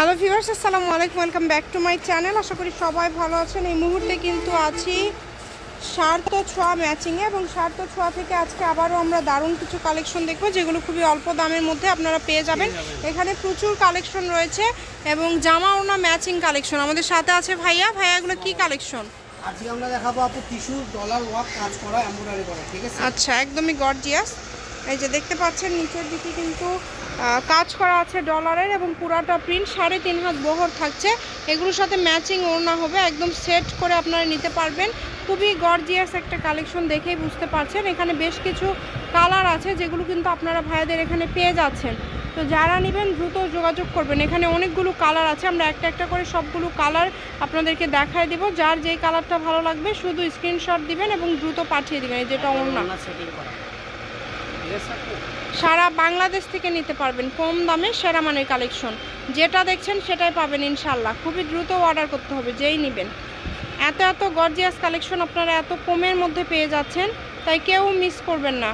Hello viewers, আসসালামু আলাইকুম, welcome back to my channel. আশা করি সবাই ভালো আছেন। এই মুহূর্তে কিন্তু আছি শার্ট ও ছোঁয়া ম্যাচিংয়ে, এবং শার্ট ও ছোঁয়া থেকে আজকে আবারও আমরা দারুণ কিছু কালেকশন দেখবো, যেগুলো খুবই অল্প দামের মধ্যে আপনারা পেয়ে যাবেন। এখানে প্রচুর কালেকশন রয়েছে এবং জামা ওড়না ম্যাচিং কালেকশন। আমাদের সাথে আছে ভাইয়া। এগুলো কি কালেকশন? আজকে আমরা দেখাবো আপু টিস্যু ডলার ওয়ার্ক কাজ করা, এমব্রয়ডারি করা, ঠিক আছে? আচ্ছা, একদমই গর্জিয়াস। এই যে দেখতে পাচ্ছেন নিচের দিকে কিন্তু কাজ করা আছে ডলারের, এবং পুরাটা প্রিন্ট 3.5 হাত বহর থাকছে। এগুলোর সাথে ম্যাচিং ওড়না হবে, একদম সেট করে আপনারা নিতে পারবেন। খুবই গর্জিয়াস একটা কালেকশন, দেখেই বুঝতে পারছেন। এখানে বেশ কিছু কালার আছে যেগুলো কিন্তু আপনারা ভাইয়াদের এখানে পেয়ে যাচ্ছেন। তো যারা নেবেন দ্রুত যোগাযোগ করবেন। এখানে অনেকগুলো কালার আছে, আমরা একটা একটা করে সবগুলো কালার আপনাদেরকে দেখায় দিব। যার যেই কালারটা ভালো লাগবে শুধু স্ক্রিনশট দিবেন এবং দ্রুত পাঠিয়ে দিবেন। যেটা ওড়না সারা বাংলাদেশ থেকে নিতে পারবেন, কম দামে সেরা মানের কালেকশন। যেটা দেখছেন সেটাই পাবেন ইনশাল্লাহ। খুবই দ্রুত অর্ডার করতে হবে যেই নেবেন। এত এত গর্জিয়াস কালেকশন আপনারা এত কমের মধ্যে পেয়ে যাচ্ছেন, তাই কেউ মিস করবেন না।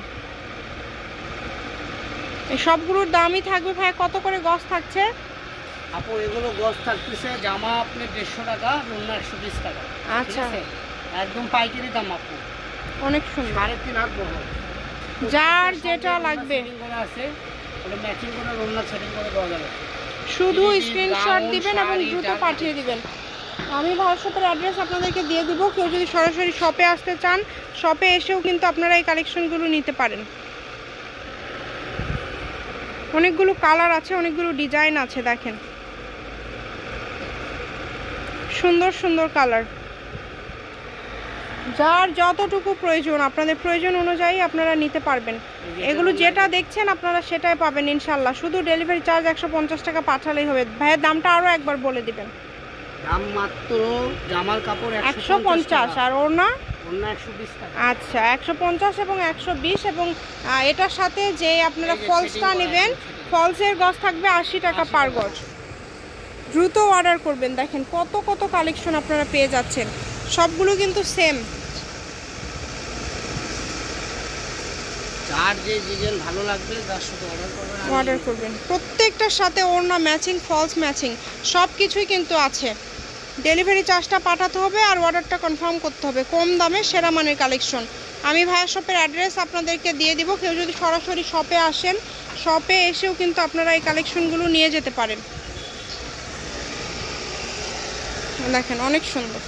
এই সবগুলোর দামই থাকবে ভাই। কত করে গজ থাকছে আপু? এগুলো গজ থাকতেছে জামা আপনি 150 টাকা, ওড়না 120 টাকা। আচ্ছা, একদম পাইকারি দাম আপু। অনেক সুন্দর। 3.5 হাত বহর, যার যেটা লাগবে আছে ওটা ম্যাচিং করে ওড়না সেটিং করে দেওয়া যাবে। শুধু স্ক্রিনশট দিবেন এবং দ্রুত পাঠিয়ে দিবেন। আমি হোয়াটসঅ্যাপের অ্যাড্রেস আপনাদেরকে দিয়ে দিব। কেউ যদি সরাসরি শপে আসতে চান, শপে এসেও কিন্তু আপনারা এই কালেকশনগুলো নিতে পারেন। অনেকগুলো কালার আছে, অনেকগুলো ডিজাইন আছে। দেখেন সুন্দর সুন্দর কালার। যার যতটুকু প্রয়োজন, আপনাদের প্রয়োজন অনুযায়ী আপনারা নিতে পারবেন। এগুলো যেটা দেখছেন আপনারা সেটাই পাবেন ইনশাল্লাহ। শুধু ডেলিভারি চার্জ 150 টাকা পাঠালেই হবে। ভাইয়ের দামটা আরও একবার বলে দিবেন। দাম মাত্র জামার কাপড় 150 আর ওড়না 120 টাকা। আচ্ছা, 150 এবং 120। এবং এটার সাথে যে আপনারা ফলসটা নেবেন, ফলসের গজ থাকবে 80 টাকা পার গজ। দ্রুত অর্ডার করবেন। দেখেন কত কত কালেকশন আপনারা পেয়ে যাচ্ছেন, সবগুলো কিন্তু সেম। যার যে ডিজাইন ভালো লাগবে তার সাথে অর্ডার করবেন। প্রত্যেকটার সাথে ওড়না ম্যাচিং, ফলস ম্যাচিং সব কিছুই কিন্তু আছে। ডেলিভারি চার্জটা পাঠাতে হবে আর অর্ডারটা কনফার্ম করতে হবে। কম দামে সেরা মানের কালেকশন। আমি ভাইয়া শপের অ্যাড্রেস আপনাদেরকে দিয়ে দিব। কেউ যদি সরাসরি শপে আসেন, শপে এসেও কিন্তু আপনারা এই কালেকশনগুলো নিয়ে যেতে পারেন। দেখেন অনেক সুন্দর।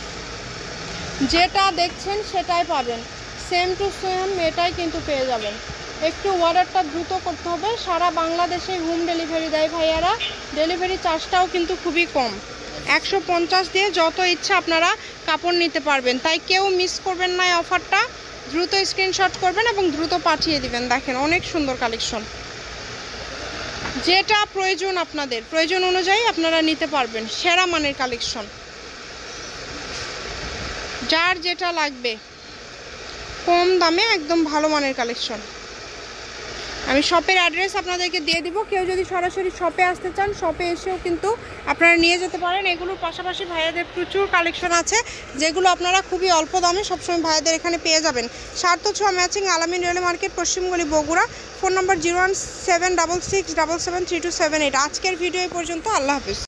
যেটা দেখছেন সেটাই পাবেন, সেম টু সেম এটাই কিন্তু পেয়ে যাবেন। একটু অর্ডারটা দ্রুত করতে হবে। সারা বাংলাদেশে হোম ডেলিভারি দেয় ভাইয়ারা। ডেলিভারি চার্জটাও কিন্তু খুবই কম, 150 দিয়ে যত ইচ্ছা আপনারা কাপড় নিতে পারবেন। তাই কেউ মিস করবেন না এই অফারটা। দ্রুত স্ক্রিনশট করবেন এবং দ্রুত পাঠিয়ে দিবেন। দেখেন অনেক সুন্দর কালেকশন। যেটা প্রয়োজন আপনাদের প্রয়োজন অনুযায়ী আপনারা নিতে পারবেন। সেরা মানের কালেকশন, যার যেটা লাগবে কম দামে একদম ভালো মানের কালেকশন। আমি শপের অ্যাড্রেস আপনাদেরকে দিয়ে দিব। কেউ যদি সরাসরি শপে আসতে চান, শপে এসেও কিন্তু আপনারা নিয়ে যেতে পারেন। এগুলোর পাশাপাশি ভাইয়াদের প্রচুর কালেকশন আছে যেগুলো আপনারা খুবই অল্প দামে সবসময় ভাইয়াদের এখানে পেয়ে যাবেন। শার্ট ও ছোঁয়া matching, Alamin rail market, Paschimgoli, Bogura. Phone number 01766773278। আজকের ভিডিও এই পর্যন্ত। আল্লাহ হাফিজ।